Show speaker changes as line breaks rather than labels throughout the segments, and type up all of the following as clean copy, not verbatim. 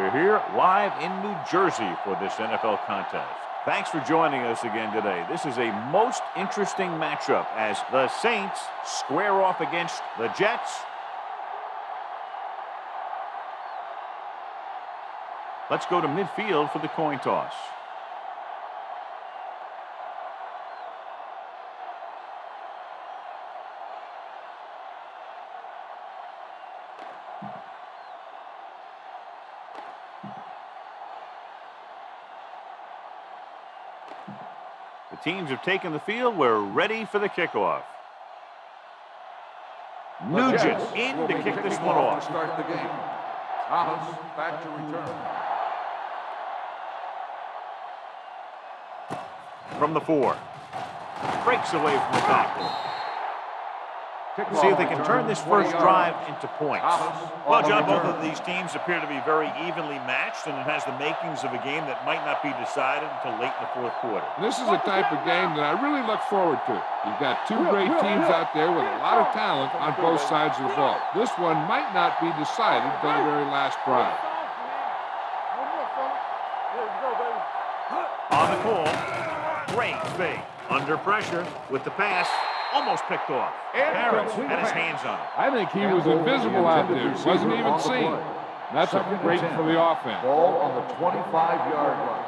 We're here live in New Jersey for this NFL contest. Thanks for joining us again today. This is a most interesting matchup as the Saints square off against the Jets. Let's go to midfield for the coin toss. The teams have taken the field. We're ready for the kickoff. Nugent in to kick this one off.
Start the game. Thomas back to return.
From the 4. Breaks away from the tackle. See if they can turn this first drive into points.
Well, John, both of these teams appear to be very evenly matched, and it has the makings of a game that might not be decided until late in the fourth quarter.
This is a type of game that I really look forward to. You've got two great teams out there with a lot of talent on both sides of the ball. This one might not be decided until the very last drive.
On the call, great fake. Under pressure with the pass. Almost picked off. Harris had his hands on it.
I think he was invisible out there. Wasn't even seen. That's a great for the offense.
Ball on the 25-yard line.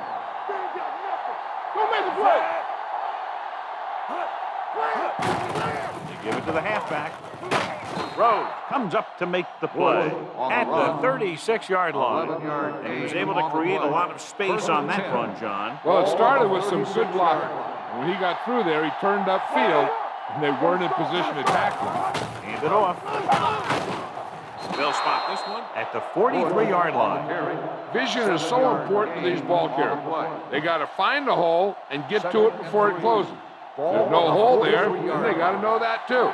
Don't make the play.
They give it to the halfback. Rose comes up to make the play at the 36-yard line. And he was able to create a lot of space on that run, John.
Well, it started with some good blocking. When he got through there, he turned upfield, and they weren't in position to tackle him.
Hand it off. They'll spot this one at the 43-yard line.
Vision is so important to these ball carriers. They got to find the hole and get to it before it closes. There's no hole there, and they got to know that too.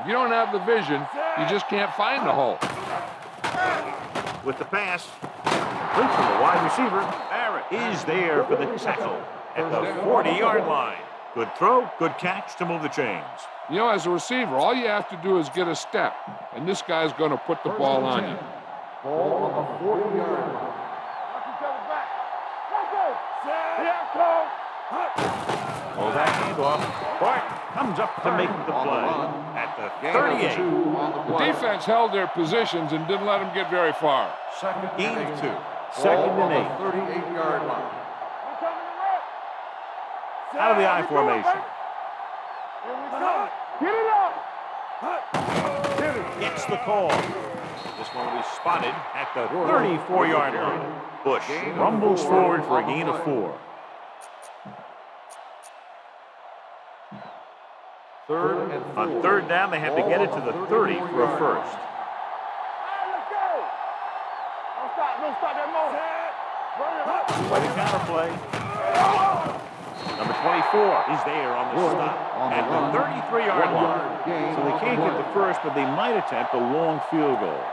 If you don't have the vision, you just can't find the hole.
With the pass, complete from the wide receiver, Barrett is there for the tackle at the 40-yard line. Good throw, good catch to move the chains.
You know, as a receiver, all you have to do is get a step, and this guy's going to put the ball on you.
Ball on the 40-yard line.
Pull that handoff. Bart comes up to make the play at the 38.
The defense held their positions and didn't let them get very far.
Gain of 2. Second and 8.
38-yard line.
Out of the I formation.
Get it up!
Gets the call. This one will be spotted at the 34-yard line. Bush rumbles forward for a gain of 4. On third down, they have to get it to the 30 for a first.
Let's go! Don't stop that motor.
By the counter play. Number 24 is there on the stop at the 33-yard line. So they can't get the first, but they might attempt a long field goal.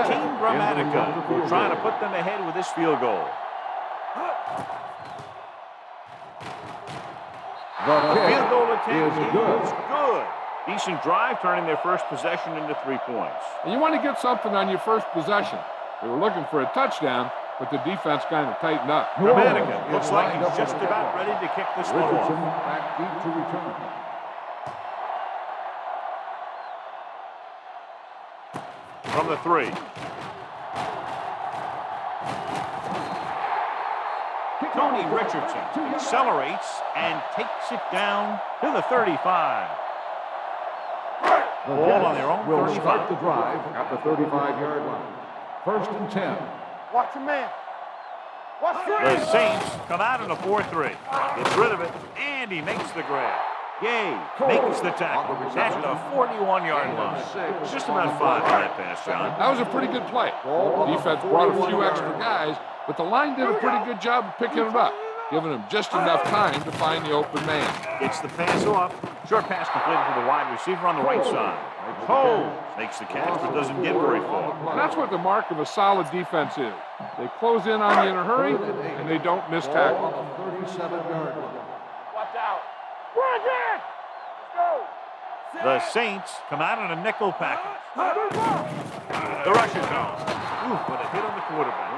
Team Gramatica trying to put them ahead with this field goal. The field goal attempt is good. Decent drive, turning their first possession into 3 points.
And you want to get something on your first possession. They were looking for a touchdown, but the defense kind of tightened up.
Gramatica looks like he's just about ready to kick this one off.
Back deep to return.
From the 3. Tony Richardson accelerates and takes it down to the 35. Ball on their own
Will
35.
start the drive at the 35-yard line. First and 10.
Watch your man. Watch your
The Saints come out in a 4-3. Gets rid of it, and he makes the grab. Yay, makes the tackle at the 41-yard line. Just about 5 on that pass, John.
That was a pretty good play. Defense brought a few extra guys, but the line did a pretty good job of picking it up, giving them just enough time to find the open man.
Gets the pass off. Short pass completed to the wide receiver on the right side. Cole makes the catch, but doesn't get very far.
And that's what the mark of a solid defense is. They close in on you in a hurry, and they don't miss tackle.
On the 37-yard line.
Watch out. Run!
The Saints come out in a nickel package. The rush is on. Ooh, what a hit on the quarterback.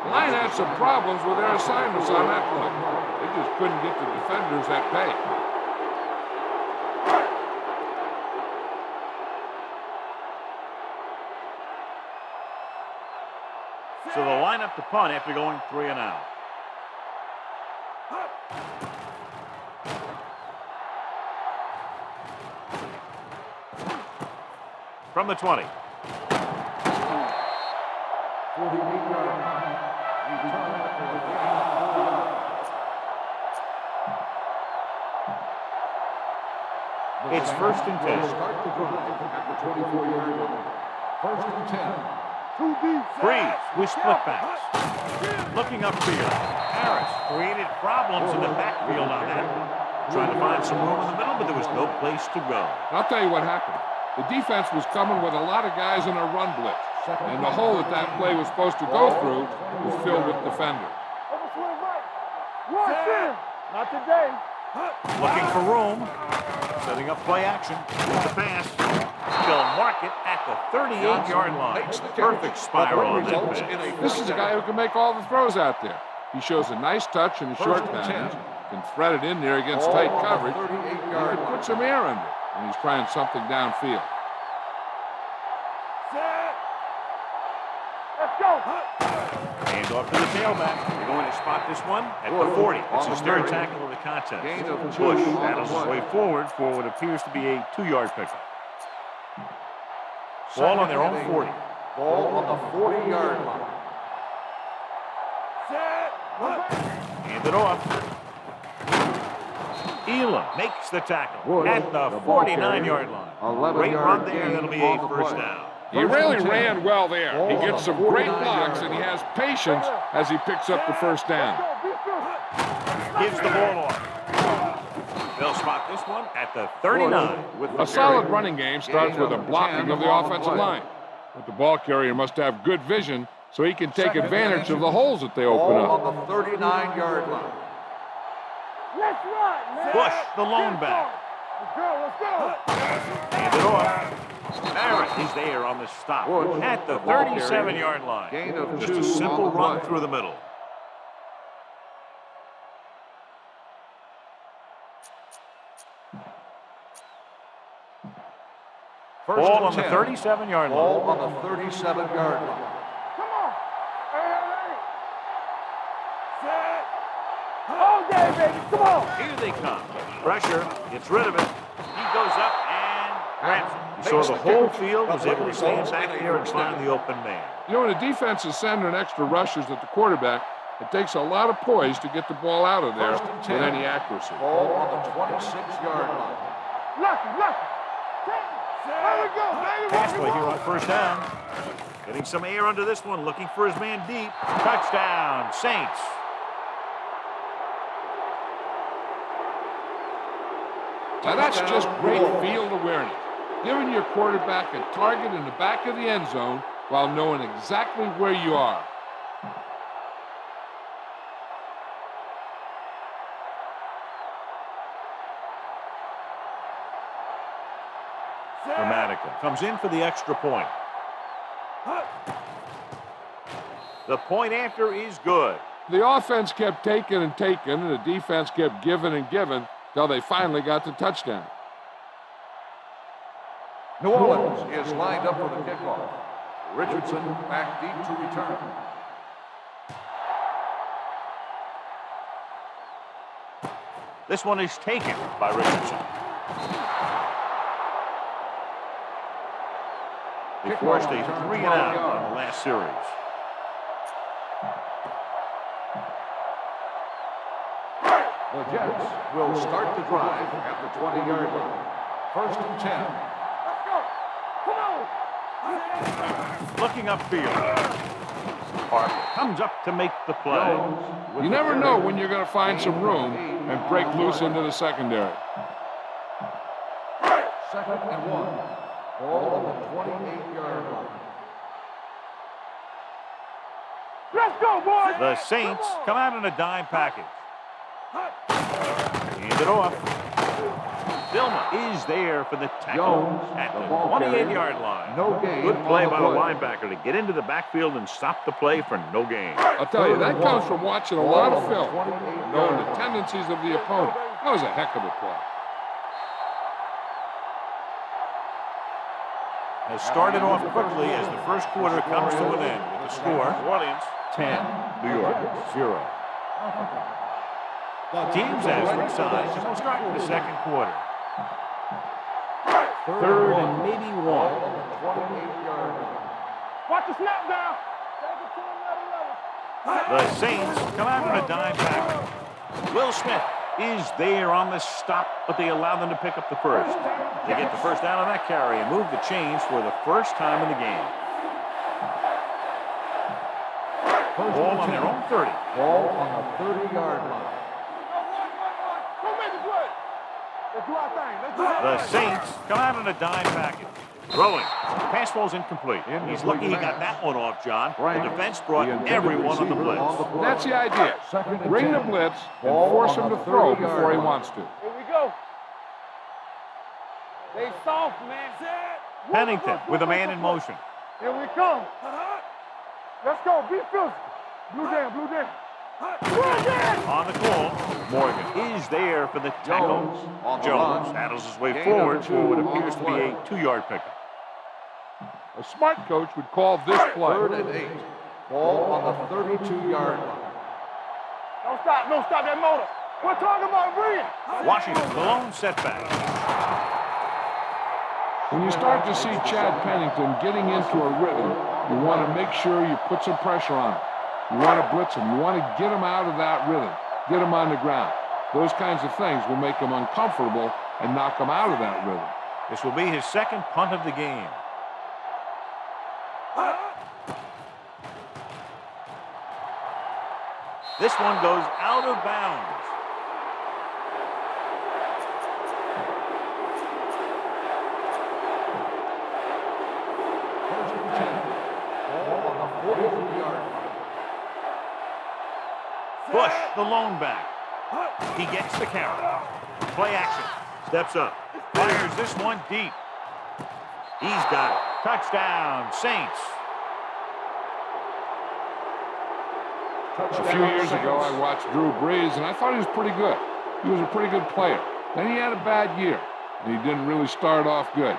The line had some problems with their assignments on that play. They just couldn't get the defenders that pay.
So they'll line up to punt after going 3 and out. From the 20.
48-yard line. Return for the game.
It's 1st and 10.
Start the drive at the 24-yard line. 1st and 10.
Freeze with split backs. Looking upfield. Harris created problems in the backfield on that one. Trying to find some room in the middle, but there was no place to go.
I'll tell you what happened. The defense was coming with a lot of guys in a run blitz, and the hole that play was supposed to go through was filled with defenders.
Not today.
Looking for room. Setting up play action. With the pass. They'll mark it at the 38-yard line. Perfect spiral on that pass.
This is a guy who can make all the throws out there. He shows a nice touch in the short passage, can thread it in there against tight coverage, and he can put some air under it when he's trying something downfield.
Let's go.
Hand off to the tailback. They're going to spot this one at the 40. It's his 3rd tackle of the contest. Bush battles his way forward for what appears to be a 2-yard pickup. Ball on their own 40.
Ball on the 40-yard line.
Hand it off. Elam makes the tackle
Wood,
at the
the ball
49-yard line.
11
Great run
yard
there.
gain
That'll be
on
a
the
1st
play.
down.
He really ran well there. He gets some great blocks, and he has patience as he picks up the 1st down.
Gives the ball off. They'll spot this one at the 39. With the
A solid running game starts with a blocking of the offensive line. But the ball carrier must have good vision so he can take advantage of the holes that they open
Ball
up.
on the 39-yard line.
Let's run, man.
Bush, the lone back.
Let's go.
Hand it off. Barrett is there on the stop
Wood,
at the
ball carrier.
37-yard line.
Gain of
Just
2
a simple
on the
run
play.
through the middle. Ball on the 37-yard line.
Ball on the 37-yard line.
Come on. Set. All day, baby. Come on.
Here they come. Pressure. Gets rid of it. He goes up and grabs it. So the whole field was able to stand back there and find the open man.
You know, when a defense is sending extra rushers at the quarterback, it takes a lot of poise to get the ball out of there with any accuracy.
Ball on the 26-yard line.
Lucky. There we go, baby.
Pass play here on 1st down. Getting some air under this one. Looking for his man deep. Touchdown, Saints.
Now that's just great field awareness, giving your quarterback a target in the back of the end zone while knowing exactly where you are.
Grammatical comes in for the extra point. The point after is good.
The offense kept taking and taking, and the defense kept giving and giving till they finally got the touchdown.
New Orleans is lined up for the kickoff. Richardson back deep to return.
This one is taken by Richardson. They forced a 3 and out on the last series.
The Jets will start the drive at the 20-yard line. 1st and 10.
Let's go. Come on.
Looking upfield. Parker comes up to make the play.
You never know when you're going to find some room and break loose into the secondary.
2nd and 1. Ball on the 28-yard line.
Let's go, boys.
The Saints come out in a dime package. Hand it off. Vilma is there for the tackle
Jones,
at
the
the
ball
28-yard line.
No gain.
Good play
on
by the
play.
linebacker to get into the backfield and stop the play for no gain.
I'll tell you, that comes from watching a lot of film,
28
and knowing the tendencies of the opponent. That was a heck of a play.
Has started off quickly as the first quarter comes to an end with the score.
New Orleans 10, New York 0. The teams as resized, and we'll start in the second quarter. Third and maybe 1.
Watch the snap down. Take it to another level.
The Saints come out on a dime package. Will Smith is there on the stop, but they allow them to pick up the first. They get the first down on that carry and move the chains for the first time in the game. Ball on their own 30.
Ball on the 30-yard line.
Go make the play. Let's do our thing. Let's do our
The
thing.
Saints come out on a dime package. Throwing. Pass ball's incomplete. He's lucky he got that one off, John. The defense brought everyone on the blitz.
That's the idea. Bring the blitz and force him to throw before he wants to.
Here we go. They soft, man.
Pennington with a man in motion.
Here we come. Let's go. Be physical. Blue down, blue down. Blue down.
On the call, Morgan is there for the tackle. Jones battles his way forward for what appears to be a 2-yard pickup.
A smart coach would call this play.
3rd and 8. Ball on the 32-yard line.
Don't stop. Don't stop that motor. We're talking about breathing.
Washington, the lone setback.
When you start to see Chad Pennington getting into a rhythm, you want to make sure you put some pressure on him. You want to blitz him. You want to get him out of that rhythm, get him on the ground. Those kinds of things will make him uncomfortable and knock him out of that rhythm.
This will be his second punt of the game. This one goes out of bounds.
First and 10. Ball on the 43-yard line.
Bush, the lone back. He gets the carry. Play action. Steps up. Fires this one deep. He's got it. Touchdown, Saints.
A few years ago, I watched Drew Brees, and I thought he was pretty good. He was a pretty good player. Then he had a bad year, and he didn't really start off good.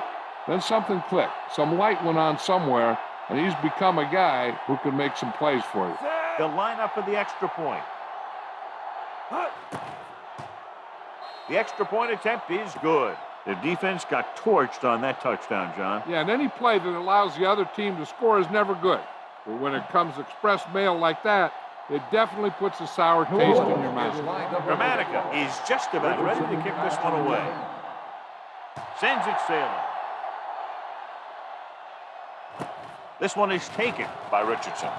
Then something clicked. Some light went on somewhere, and he's become a guy who can make some plays for you.
They'll line up for the extra point. The extra point attempt is good. Their defense got torched on that touchdown, John.
Yeah, and any play that allows the other team to score is never good. But when it comes express mail like that, it definitely puts a sour taste in your mouth.
Gramatica is just about ready to kick this one away. Sends it sailing. This one is taken by Richardson.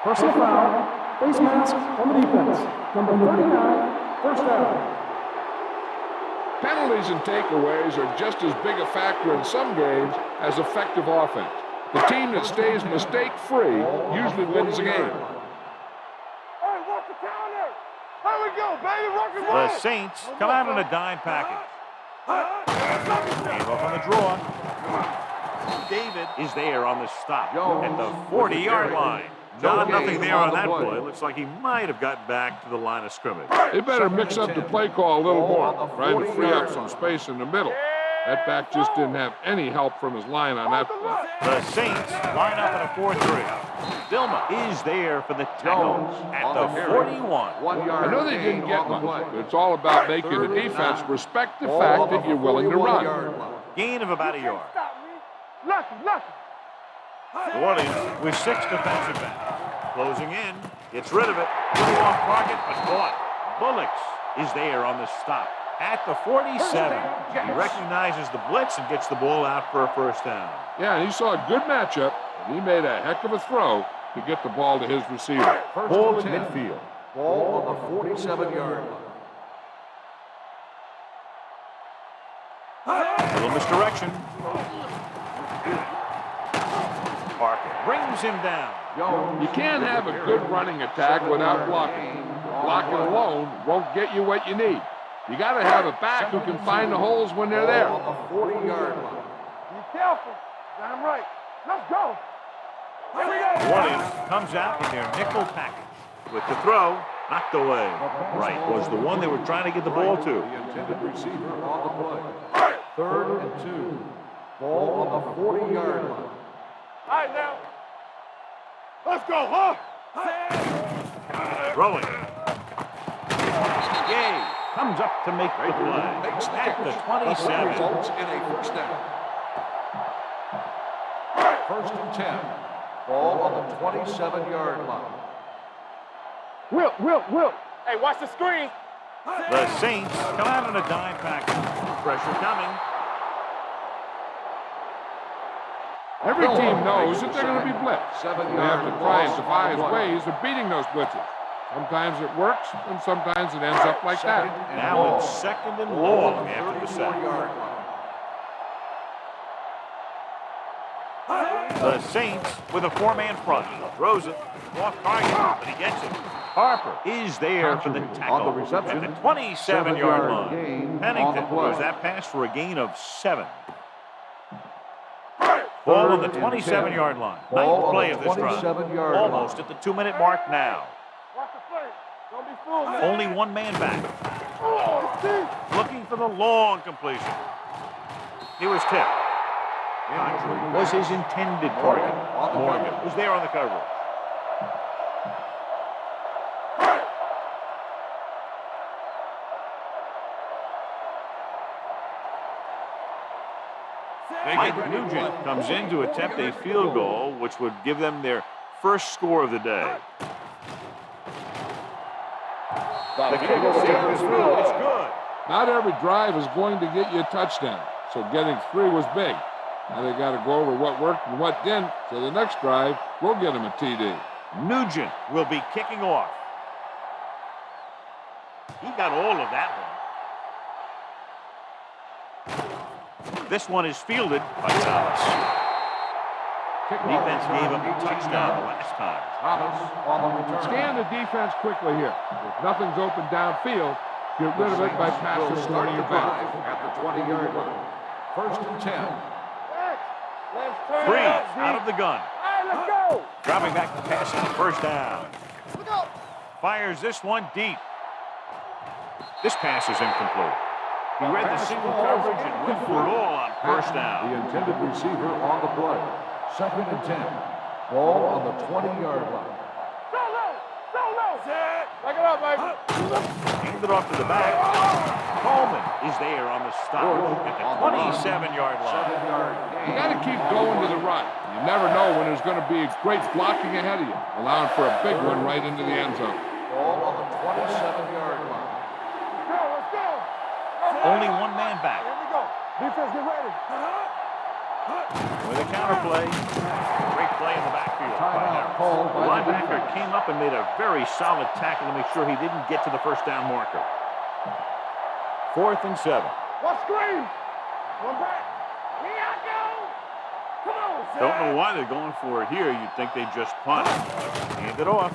Personal foul, face mask on the defense. Number 39, first down.
Penalties and takeaways are just as big a factor in some games as effective offense. The team that stays mistake-free usually wins the game.
Hey, watch the counter. Here we go, baby. Rock and roll.
The Saints come out in a dime package. Gave up on the draw. David is there on the stop at the 40-yard line. John, nothing there on that play. Looks like he might have gotten back to the line of scrimmage.
They better mix up the play call a little more, trying to free up some space in the middle. That back just didn't have any help from his line on that play.
The Saints line up in a 4-3. Vilma is there for the tackle at the 41.
I know they didn't get much, but it's all about making the defense respect the fact that you're willing to run.
Gain of about a yard.
Stop me. Lucky, lucky.
New Orleans with 6 defensive backs. Closing in, gets rid of it. A little off target, but caught. Bullocks is there on the stop at the 47. He recognizes the blitz and gets the ball out for a first down.
Yeah, and he saw a good matchup, and he made a heck of a throw to get the ball to his receiver.
Ball at midfield.
Ball on the 47-yard line.
A little misdirection. Parker brings him down.
You can't have a good running attack without blocking. Blocking alone won't get you what you need. You got to have a back who can find the holes when they're there.
On the 40-yard line.
Be careful. Damn right. Let's go. Here we go.
Williams comes out in their nickel package. With the throw, knocked away. Right was the one they were trying to get the ball to.
The intended receiver on the play. 3rd and 2. Ball on the 40-yard line.
All right, now. Let's go, huh?
Throwing. Yay. Comes up to make the play.
Makes the
At the
catch.
27.
Results in a first down. 1st and 10. Ball on the 27-yard line.
Will. Hey, watch the screen.
The Saints come out in a dime package. Pressure coming.
Every team knows that they're going to be blitzed. They have to try and devise ways of beating those blitzes. Sometimes it works, and sometimes it ends up like that.
Now it's 2nd and long after the sack. The Saints with a 4-man front. Throws it. Off target, but he gets it. Harper is there for the tackle.
On the reception.
At the 27-yard line.
gain
Pennington
on the play.
throws that pass for a gain of 7. Ball on the 27-yard line. Ninth play of this drive. Almost at the 2-minute mark now.
Watch the play. Don't be fooled, man.
Only one man back.
Oh, it's deep.
Looking for the long completion. He was tipped. Was his intended target. Morgan was there on the coverage. Mike Nugent comes in to attempt a field goal, which would give them their first score of the day. The kick is through. It's good.
Not every drive is going to get you a touchdown, so getting 3 was big. Now they got to go over what worked and what didn't, so the next drive will get them a TD.
Nugent will be kicking off. He got all of that one. This one is fielded by Thomas. Defense gave him a touchdown the last time.
Thomas on the return.
Scan the defense quickly here. If nothing's open downfield, get rid of it by passing one of your backs.
At the 20-yard line. 1st and 10.
Let's turn
Freeze
it up,
out of the gun.
All right, let's go.
Dropping back to pass on first down. Fires this one deep. This pass is incomplete. He read the single coverage and went for it all on first down.
The intended receiver on the play. 2nd and 10. Ball on the 20-yard line.
Solo. Back it up, Mike.
Hand it off to the back. Coleman is there on the stop at the 27-yard line.
7-yard
You
gain.
got to keep going to the right. You never know when there's going to be great blocking ahead of you, allowing for a big one right into the end zone.
Ball on the 27-yard line.
Let's go.
Only one man back.
Here we go. Defense, get ready.
With a counter play. Great play in the backfield.
Timeout called
The
by the
linebacker
defense.
came up and made a very solid tackle to make sure he didn't get to the first down marker. 4th and 7.
What screen? One back. Here I go. Come on, Zach.
Don't know why they're going for it here. You'd think they just punt. Hand it off.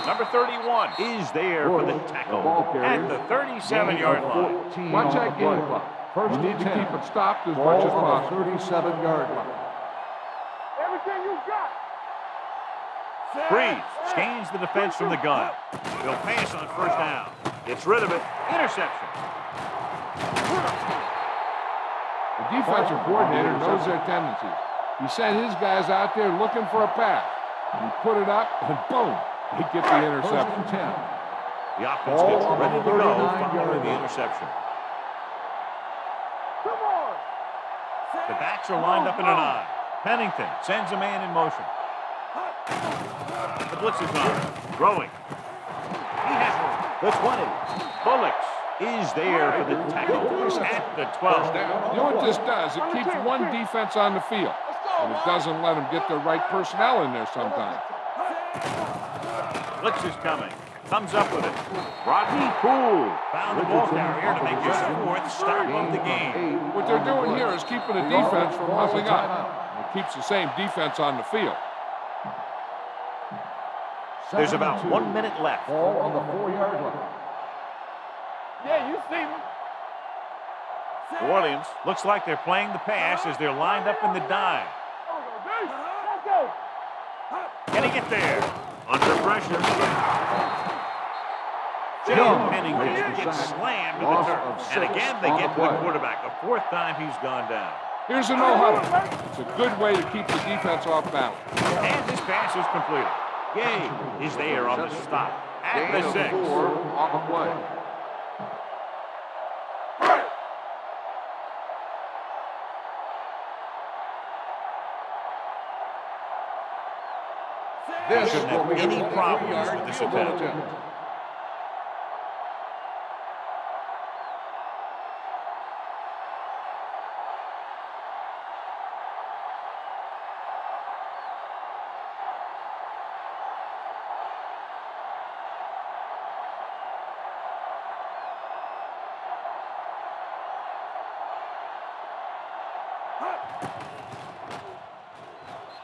Number 31 is there for the tackle at the 37-yard line.
Watch that game clock. You need to keep it stopped as much as possible.
37-yard line.
Everything you got.
Freeze scans the defense from the gun. He'll pass on first down. Gets rid of it. Interception.
The defensive coordinator knows their tendencies. He sent his guys out there looking for a pass. He put it up, and boom, he gets the
1st
interception.
and 10.
The offense gets ready to go following the interception.
Come on.
The backs are lined up in an I. Pennington sends a man in motion. The blitz is on. Throwing. He has the 20. Bullocks is there for the tackle at the 12.
You know what this does? It keeps one defense on the field, and it doesn't let them get the right personnel in there sometimes.
Blitz is coming. Comes up with it. Rodney Poole found the ball carrier to make his 4th stop of the game.
What they're doing here is keeping the defense from hustling up. It keeps the same defense on the field.
There's about 1 minute left.
Ball on the 4-yard line.
Yeah, you see me.
New Orleans looks like they're playing the pass as they're lined up in the dime.
Let's go.
Can he get there? Under pressure. Jay Pennington gets slammed to the turf. And again, they get to the quarterback. The fourth time he's gone down.
Here's a no-huddle. It's a good way to keep the defense off balance.
And this pass is completed. Gay is there on the stop at the 6.
On the play. This
Shouldn't
will
have
be
any
a
problems with this attempt.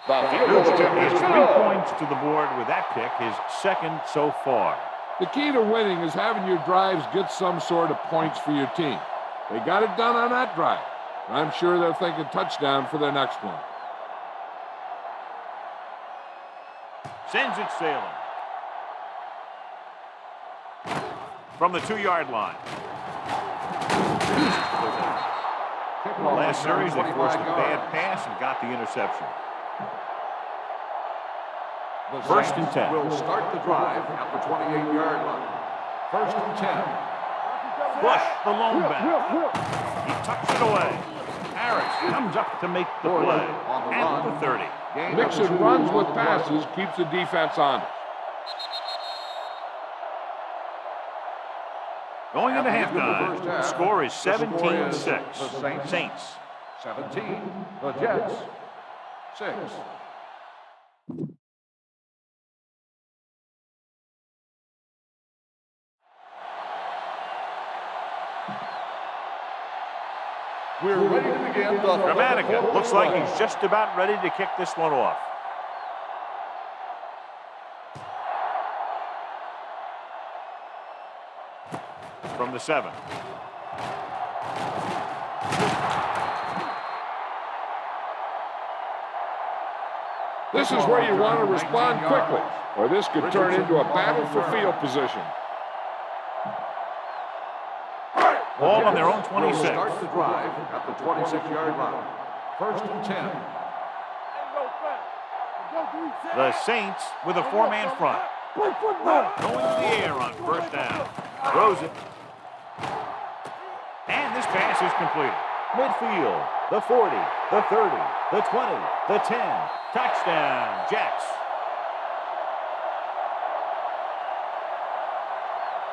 Nugent has 3 points to the board with that pick, his second so far.
The key to winning is having your drives get some sort of points for your team. They got it done on that drive. And I'm sure they're thinking touchdown for their next one.
Sends it sailing. From the 2-yard line. Last series, they forced a bad pass and got the interception.
The
First and 10.
Will start the drive at the 28-yard line. First and 10.
Bush, the lone back. He tucks it away. Harris comes up to make the play at the 30.
Mixing runs with passes keeps the defense honest.
Going into halftime, the score is
The score is
17-6.
the
Saints.
17. The Jets. 6. We're ready to begin the
Dramatica looks like he's just about ready to kick this one off. From the 7.
This is where you want to respond quickly, or this could turn into a battle for field position.
Ball on their own 26.
Will start the drive at the 26-yard line. First and 10.
The Saints with a 4-man front. Going to the air on first down. Throws it. And this pass is completed. Midfield, the 40, the 30, the 20, the 10. Touchdown, Jets.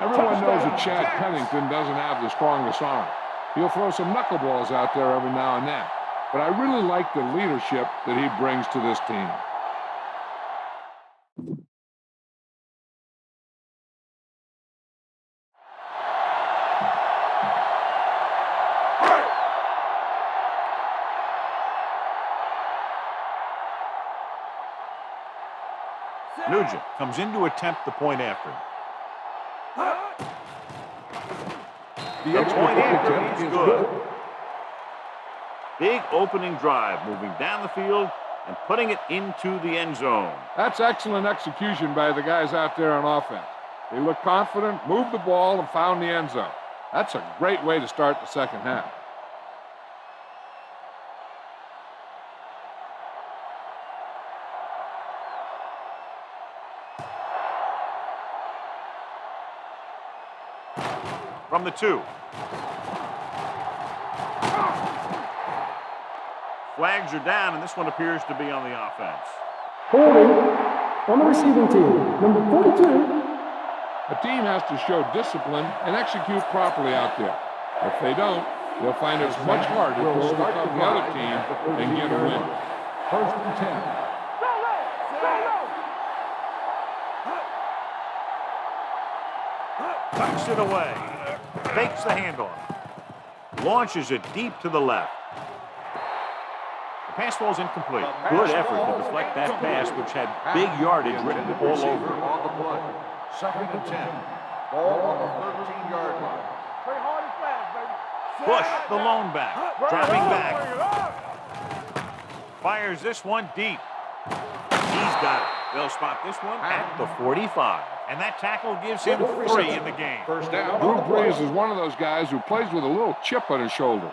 Everyone knows that Chad Pennington doesn't have the strongest arm. He'll throw some knuckleballs out there every now and then. But I really like the leadership that he brings to this team.
Nugent comes in to attempt the point after.
The
point after
attempt
is
is
good. Big opening drive, moving down the field and putting it into the end zone.
That's excellent execution by the guys out there on offense. They looked confident, moved the ball, and found the end zone. That's a great way to start the second half.
From the 2. Flags are down, and this one appears to be on the offense.
Holding on the receiving team, number 42.
A team has to show discipline and execute properly out there. If they don't, they'll find it's much harder to overcome the other team and get a win.
First and 10.
Tucks it away. Fakes the handoff. Launches it deep to the left. The pass ball's incomplete. Good effort to deflect that pass, which had big yardage written all over it.
On the play. Second and 10. Ball on the 13-yard line.
Bush, the lone back, dropping back. Fires this one deep. He's got it. They'll spot this one at the 45. And that tackle gives him 3 in the game.
First down.
Drew Brees is one of those guys who plays with a little chip on his shoulder.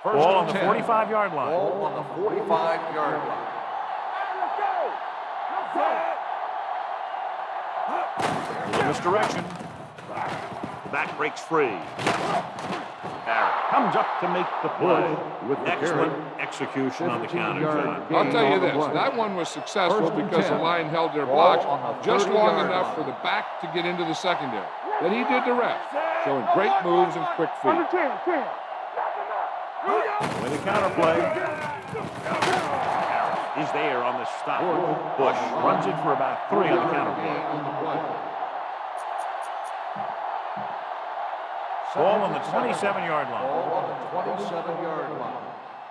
Ball on the 45-yard line.
Ball on the 45-yard line.
Misdirection. The back breaks free. Barrett comes up to make the play.
With the
Excellent execution on the counter, John.
I'll tell you this, that one was successful because the line held their blocks just long enough for the back to get into the secondary. Then he did the rest, showing great moves and quick feet.
Under 10.
With the counter play. He's there on the stop. Bush runs it for about 3 on the counter play. Ball on the 27-yard line.
Ball on the 27-yard line.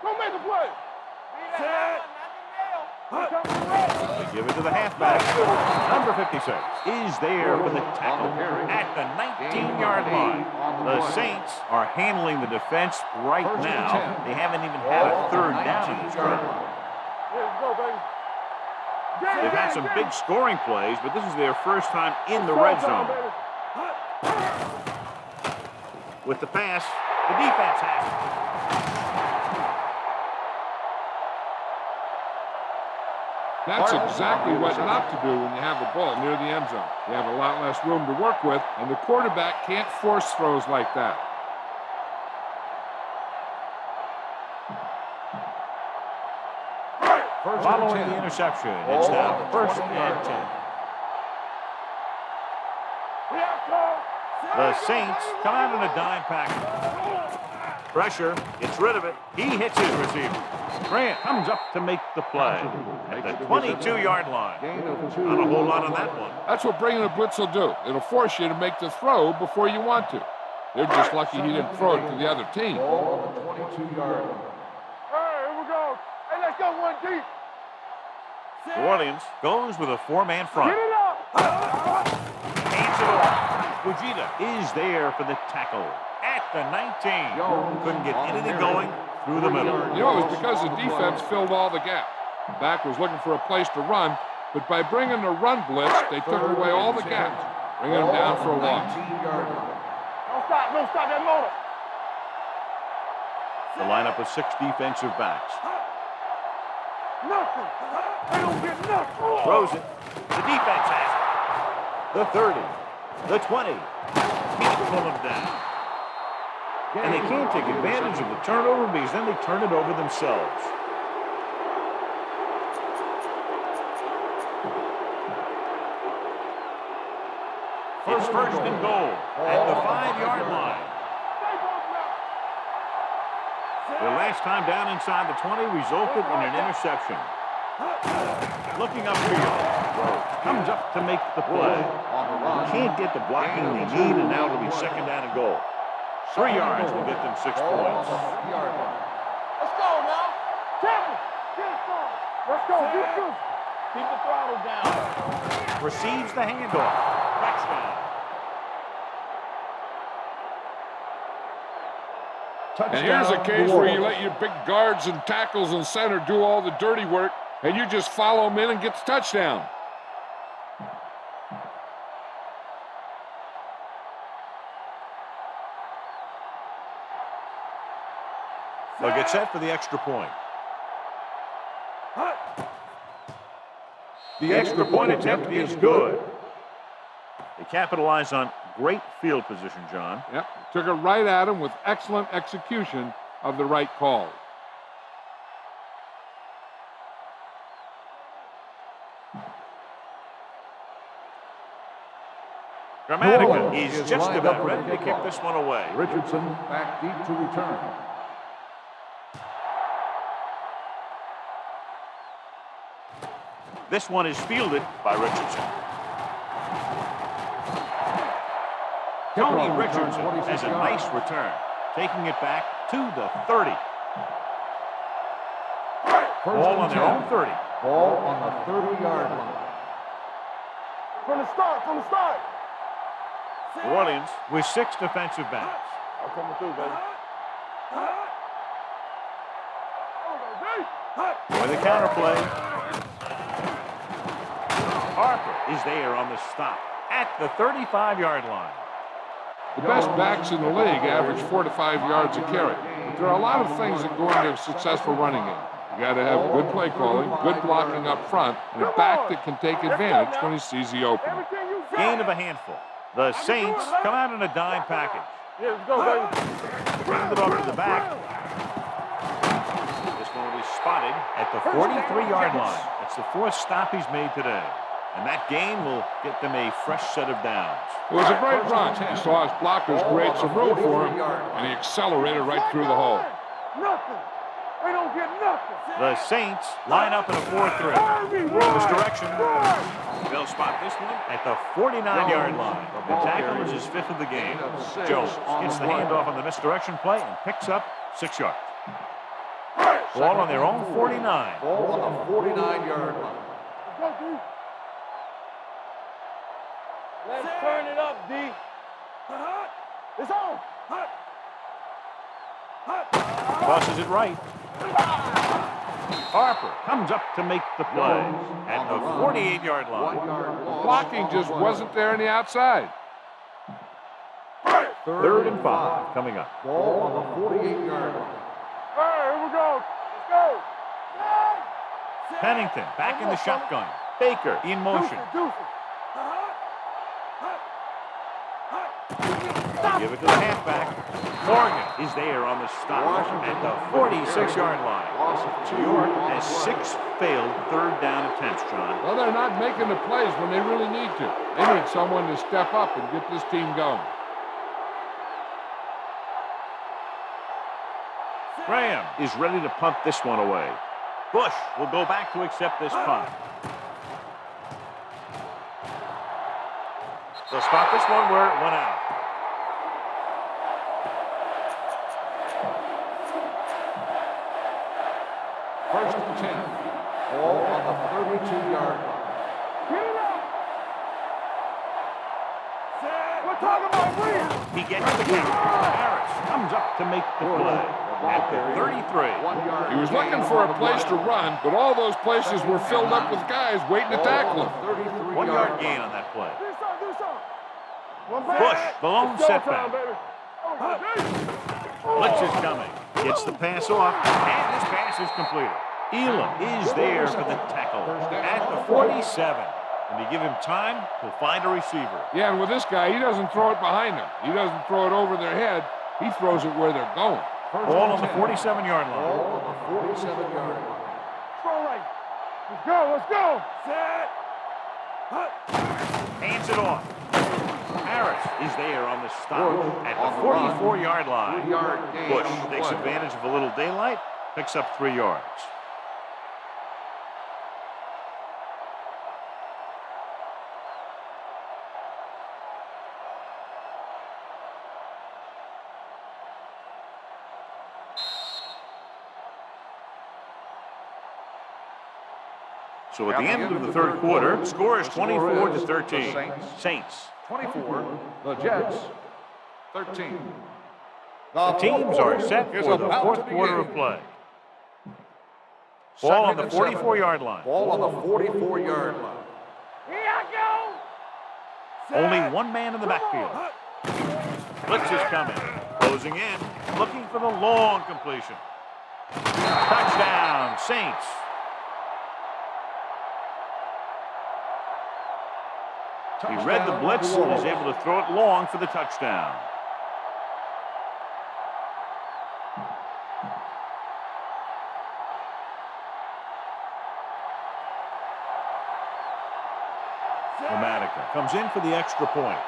Go make the play.
They give it to the halfback. Number 56 is there for the tackle at the 19-yard line. The Saints are handling the defense right now. They haven't even had a third down in this drive.
Let's go, baby.
They've had some big scoring plays, but this is their first time in the red zone. With the pass, the defense has it.
That's exactly what not to do when you have the ball near the end zone. You have a lot less room to work with, and the quarterback can't force throws like that.
Following the interception, it's now first and 10. The Saints come out in a dime package. Pressure, gets rid of it. He hits his receiver. Grant comes up to make the play at the 22-yard line. Not a whole lot on that one.
That's what bringing a blitz will do. It'll force you to make the throw before you want to. They're just lucky he didn't throw it to the other team.
Ball on the 22-yard line.
Hey, here we go. Hey, let's go one deep.
New Orleans goes with a 4-man front.
Get it up.
Hands it off. Fujita is there for the tackle at the 19. Couldn't get anything going through the middle.
You know, it was because the defense filled all the gaps. The back was looking for a place to run, but by bringing the run blitz, they took away all the gaps, bringing them down for a loss.
Don't stop that motor.
The lineup of 6 defensive backs.
Nothing. They don't get nothing.
Throws it. The defense has it. The 30. The 20. Can't pull him down. And they can't take advantage of the turnover because then they turn it over themselves. It's first and goal at the 5-yard line. Their last time down inside the 20 resulted in an interception. Looking upfield. Comes up to make the play. Can't get the blocking they need, and now it'll be second down and goal. 3 yards will get them 6 points.
Let's go now. Temple. Let's go.
Keep the throttle down. Receives the handoff. Touchdown.
And here's a case where you let your big guards and tackles and center do all the dirty work, and you just follow them in and get the touchdown.
They'll get set for the extra point. The extra point attempt is good. They capitalize on great field position, John.
Yep, took it right at him with excellent execution of the right call.
Gramatica is just about ready to kick this one away.
Richardson back deep to return.
This one is fielded by Richardson. Tony Richardson has a nice return, taking it back to the 30. Ball on their own 30.
Ball on the 30-yard line.
From the start.
New Orleans with 6 defensive backs.
I'm coming through, baby.
For the counter play. Harper is there on the stop at the 35-yard line.
The best backs in the league average 4 to 5 yards a carry. But there are a lot of things that go into a successful running game. You got to have good play calling, good blocking up front, and a back that can take advantage when he sees the opening.
Gain of a handful. The Saints come out in a dime package.
Yeah, let's go, baby.
Brings it off to the back. This one will be spotted at the 43-yard line. That's the 4th stop he's made today. And that gain will get them a fresh set of downs.
It was a great run. He saw his blockers create some room for him, and he accelerated right through the hole.
Nothing. They don't get nothing.
The Saints line up in a 4-3. Misdirection. They'll spot this one at the 49-yard line. The tackle is his 5th of the game. Jones gets the handoff on the misdirection play and picks up 6 yards. Ball on their own 49.
Ball on the 49-yard line.
Let's go, D. Let's turn it up, D. It's on.
Tosses it right. Harper comes up to make the play at the 48-yard line.
Blocking just wasn't there on the outside.
3rd and 5 coming up.
Ball on the 48-yard line.
Hey, here we go. Let's go.
Pennington back in the shotgun. Baker in motion. Give it to the halfback. Morgan is there on the stop at the 46-yard line. New York has 6 failed 3rd down attempts, John.
Well, they're not making the plays when they really need to. They need someone to step up and get this team going.
Graham is ready to punt this one away. Bush will go back to accept this punt. They'll spot this one where it went out.
First and 10. Ball on the 32-yard line.
Get it up. We're talking about Reed.
He gets the count. Harris comes up to make the play at the 33.
He was looking for a place to run, but all those places were filled up with guys waiting to tackle him.
1-yard gain on that play.
Do something.
Bush, the lone
It's showtime,
setback.
baby.
Blitz is coming. Gets the pass off, and this pass is completed. Elam is there for the tackle at the 47. When you give him time, he'll find a receiver.
Yeah, and with this guy, he doesn't throw it behind them. He doesn't throw it over their head. He throws it where they're going.
Ball on the 47-yard line.
Ball on the 47-yard line.
Go right. Let's go. Let's go. Set.
Hands it off. Harris is there on the stop at the 44-yard line.
3-yard gain
Bush
on the
takes
play.
advantage of a little daylight, picks up 3 yards. So at the end of the 3rd quarter, the score is 24-13. Saints.
24. The Jets. 13.
The teams are set for the 4th quarter of play. Ball on the 44-yard line.
Ball on the 44-yard line.
Here I go.
Only one man in the backfield. Blitz is coming. Closing in. Looking for the long completion. Touchdown, Saints. He read the blitz and is able to throw it long for the touchdown. Omatica comes in for the extra point.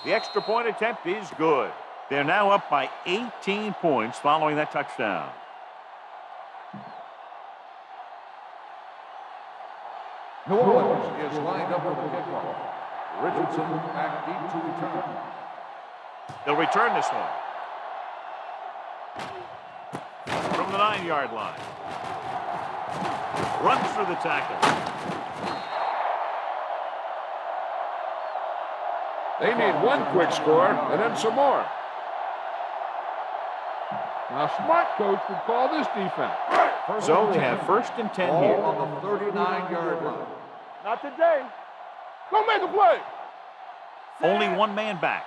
The extra point attempt is good. They're now up by 18 points following that touchdown.
New Orleans is lined up for the kickoff. Richardson back deep to return.
They'll return this one. From the 9-yard line. Runs through the tackle.
They need one quick score and then some more. Now, a smart coach would call this defense.
So they have 1st and 10
Ball
here.
on the 39-yard line.
Not today. Go make a play.
Only one man back.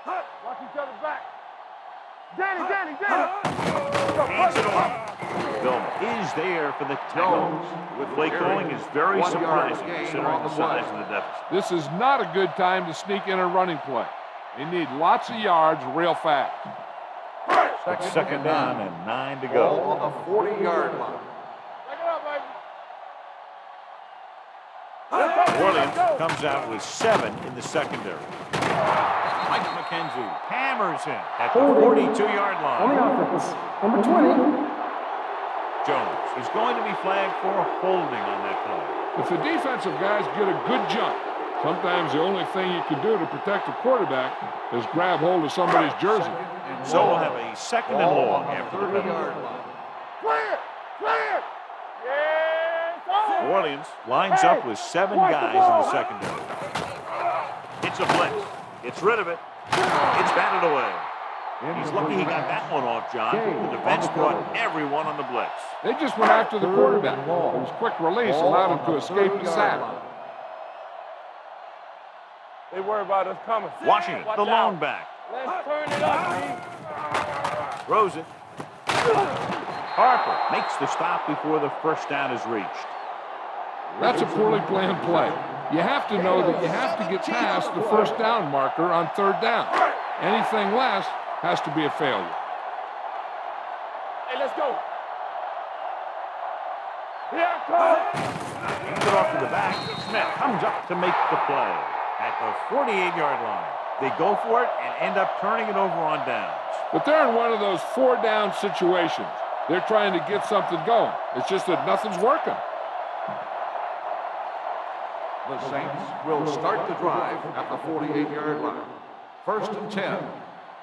Watch each other back. Danny.
Hands it off. Bill is there for the tackle. With play calling is very
1 yard
surprising
gain
considering
on
the
the
size
play.
of the deficit.
This is not a good time to sneak in a running play. They need lots of yards real fast.
It's 2nd down and 9 to
Ball
go.
on the 40-yard line.
Take it up, baby.
Orleans comes out with 7 in the secondary. Mike McKenzie hammers him at the 42-yard
On the
line.
offense, number 20.
Jones is going to be flagged for holding on that play.
If the defensive guys get a good jump, sometimes the only thing you can do to protect a quarterback is grab hold of somebody's jersey.
So we'll have a 2nd and
Ball
long
on
after
the
the penalty.
30-yard line.
Clear. Yes.
Orleans lines up with 7 guys in the secondary. It's a blitz. Gets rid of it. It's batted away. He's lucky he got that one off, John. The defense brought everyone on the blitz.
They just went after the quarterback. His quick release allowed him to escape the sack.
They worry about us coming.
Washington, the lone back.
Let's turn it up,
Throws it. Harper makes the stop before the 1st down is reached.
That's a poorly planned play. You have to know that you have to get past the 1st down marker on 3rd down. Anything less has to be a failure.
Hey, let's go. Here it comes.
Hands it off to the back. Smith comes up to make the play at the 48-yard line. They go for it and end up turning it over on downs.
But they're in one of those 4-down situations. They're trying to get something going. It's just that nothing's working.
The Saints will start the drive at the 48-yard line. 1st and 10.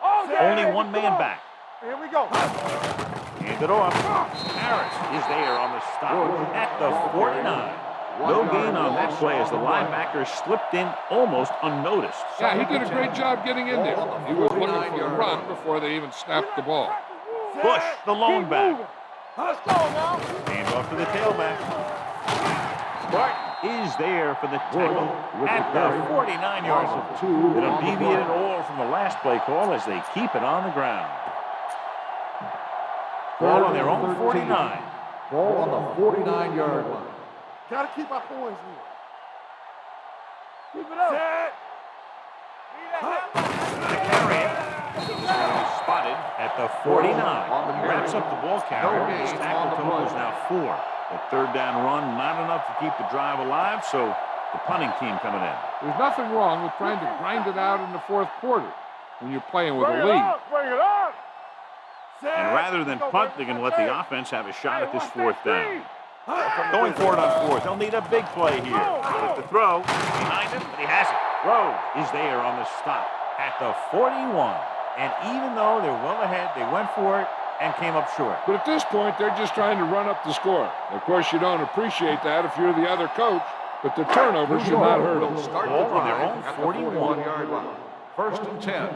Only one man back.
Here we go.
Hand it off. Harris is there on the stop at the 49. No gain on that play as the linebacker slipped in almost unnoticed.
Yeah, he did a great job getting in there. He was looking for the run before they even snapped the ball.
Bush, the lone back.
Let's go now.
Hand off to the tailback. Barton is there for the tackle at the 49-yard line. They don't deviate at all from the last play call as they keep it on the ground. Ball on their own 49.
Ball on the 49-yard line.
Gotta keep our points here. Keep it up. Set.
The carry is spotted at the 49. He wraps up the ball carrier. His tackle total is now 4. The 3rd down run, not enough to keep the drive alive, so the punting team coming in.
There's nothing wrong with trying to grind it out in the 4th quarter when you're playing with a lead.
Bring it up.
And rather than punt, they're going to let the offense have a shot at this 4th down. Going for it on 4th. They'll need a big play here. With the throw behind him, but he has it. Rose is there on the stop at the 41. And even though they're well ahead, they went for it and came up short.
But at this point, they're just trying to run up the score. Of course, you don't appreciate that if you're the other coach, but the turnover should not hurt them.
Will start
Ball
the
on their
drive
own
at the
41-yard
41-yard line. 1st and 10.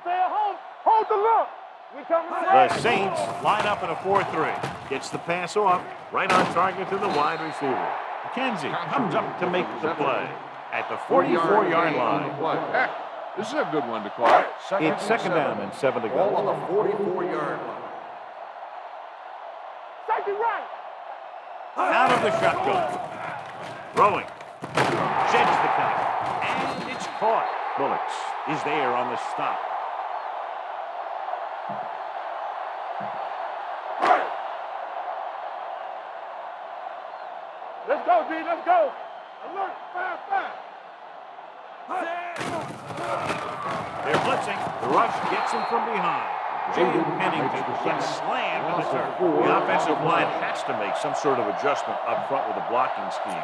Stay at home. Hold the look. We coming
The Saints line up in a 4-3. Gets the pass off, right on target to the wide receiver. McKenzie comes up to make the play at the 44-yard line.
Heck, this is a good one to call.
It's 2nd down and 7 to
Ball on
go.
the 44-yard line.
Safety right.
Out of the shotgun. Throwing. Sheds the count. And it's caught. Bullets is there on the stop.
Let's go, D. Let's go. Alert. Fast.
They're blitzing. The rush gets him from behind. Jaden Pennington gets slammed to the turf. The offensive line has to make some sort of adjustment up front with a blocking scheme.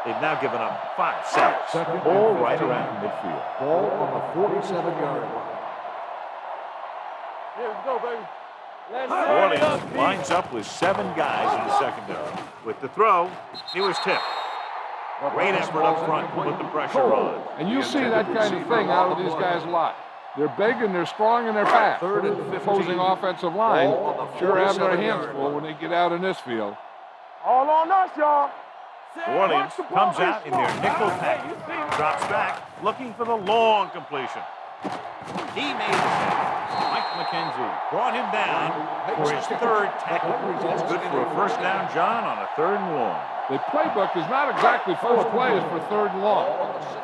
They've now given up 5 sacks, all right around midfield.
Ball on the 47-yard line.
Here we go, baby. Let's
Orleans lines up with 7 guys in the secondary. With the throw, he was tipped.
Great effort up front to put the pressure on.
And you see that kind of thing out of these guys a lot. They're big and they're strong and they're fast.
Third and 15.
Opposing offensive line sure have their hands
47-yard
full when they get out in this field.
All on us, y'all.
New Orleans comes out in their nickel package. Drops back, looking for the long completion. He made the catch. Mike McKenzie brought him down for his third tackle. That's good for a first down, John, on a 3rd and long.
The playbook is not exactly full of plays for 3rd and long.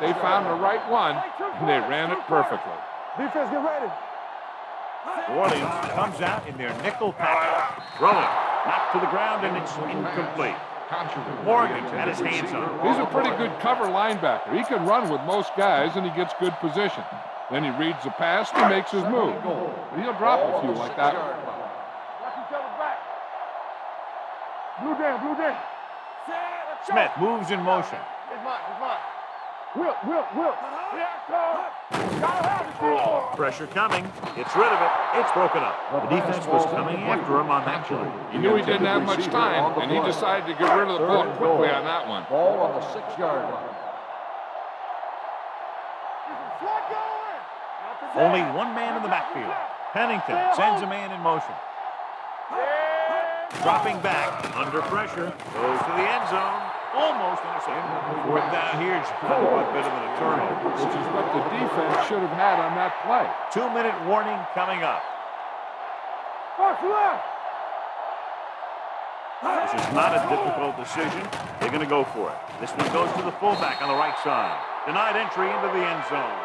They found the right one, and they ran it perfectly.
Defense, get ready.
New Orleans comes out in their nickel package. Throwing, knocked to the ground, and it's incomplete. Morgan had his hands on it.
He's a pretty good cover linebacker. He can run with most guys, and he gets good position. Then he reads the pass and makes his move. But he'll drop a few like that.
Watch each other back. Blue down.
Smith moves in motion.
It's mine. Whip. Gotta have it,
Pressure coming. Gets rid of it. It's broken up. The defense was coming after him on that play.
He knew he didn't have much time, and he decided to get rid of the ball quickly on that one.
Ball on the 6-yard line.
Only one man in the backfield. Pennington sends a man in motion. Dropping back under pressure. Goes to the end zone. Almost intercepted. 4th down here. John, a bit of a turnover.
Which is what the defense should have had on that play.
2-minute warning coming up.
First left.
This is not a difficult decision. They're going to go for it. This one goes to the fullback on the right side. Denied entry into the end zone.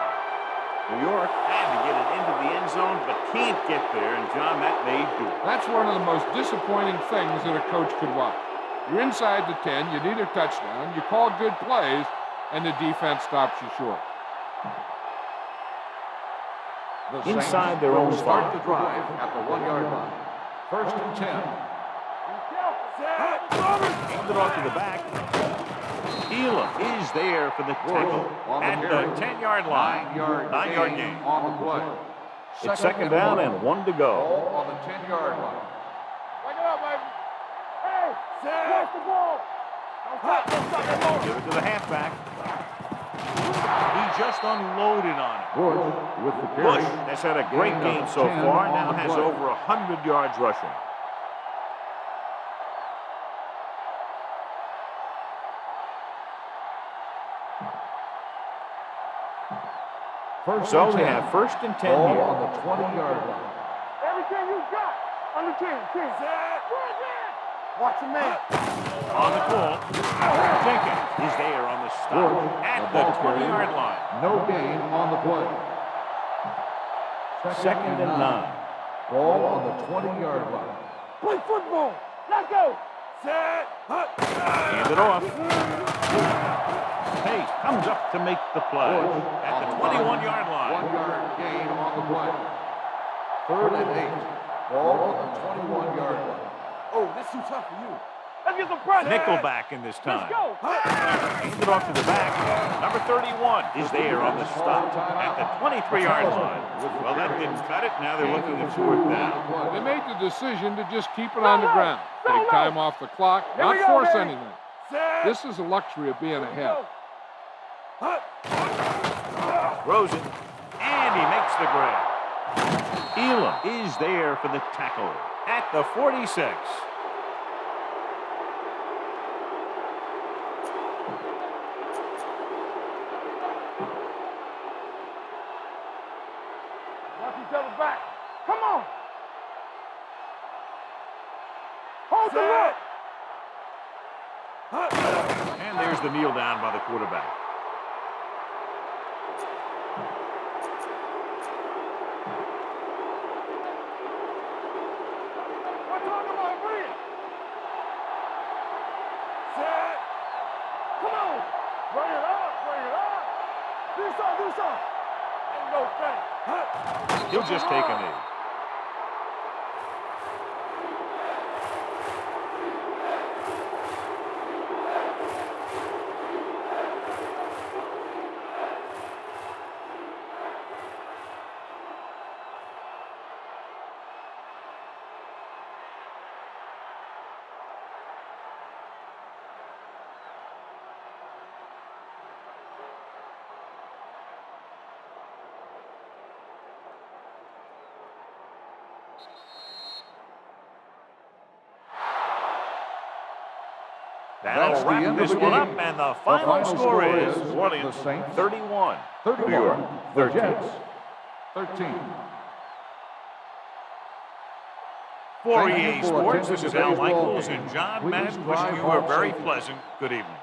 New York had to get it into the end zone, but can't get there, and John, that may do it.
That's one of the most disappointing things that a coach could watch. You're inside the 10, you need a touchdown, you call good plays, and the defense stops you short.
Inside their own
Start
5.
the drive at the 1-yard line. 1st and 10.
Hand it off to the back. Elam is there for the tackle at the 10-yard line. 9-yard gain.
On the play.
It's 2nd down and 1 to go.
Ball on the 10-yard line.
Back it up, baby. Hey, watch the ball.
Give it to the halfback. He just unloaded on it.
Bush with the
Bush
carry.
has had a great game so far. Now has over 100 yards rushing. So they have 1st and 10
Ball
here.
on the 20-yard line.
Everything you got. Under 10. Watch your man.
On the call, Jenkins is there on the stop at the 20-yard line.
No gain on the play.
2nd and 9.
Ball on the 20-yard line.
Play football. Let's go.
Hand it off. Pace comes up to make the play at the 21-yard line.
1-yard gain on the play. 3rd and 8. Ball on the 21-yard line.
Oh, this too tough for you. Let's get some pressure.
Nickelback in this time.
Let's go.
Hand it off to the back. Number 31 is there on the stop at the 23-yard line. Well, that didn't cut it. Now they're looking at 4th down.
They made the decision to just keep it on the ground. Take time off the clock, not force anything. This is the luxury of being ahead.
Throws it, and he makes the grab. Elam is there for the tackle at the 46.
Watch each other back. Come on. Hold the look.
And there's the kneel down by the quarterback.
We're talking about bring it. Set. Come on. Bring it up. Do something. Ain't no thing.
He'll just take a knee. That'll
That's the
wrap
end of
this
the
one
game.
up, and the final score is
New
Orleans
the Saints
31.
31.
New York
The
13.
Jets 13.
For
Thank you
EA
for
Sports,
attending
this is
today's
Al
ball
Michaels
game.
and John
Please
Madden
drive
wishing you a
home
very
safely.
pleasant good evening.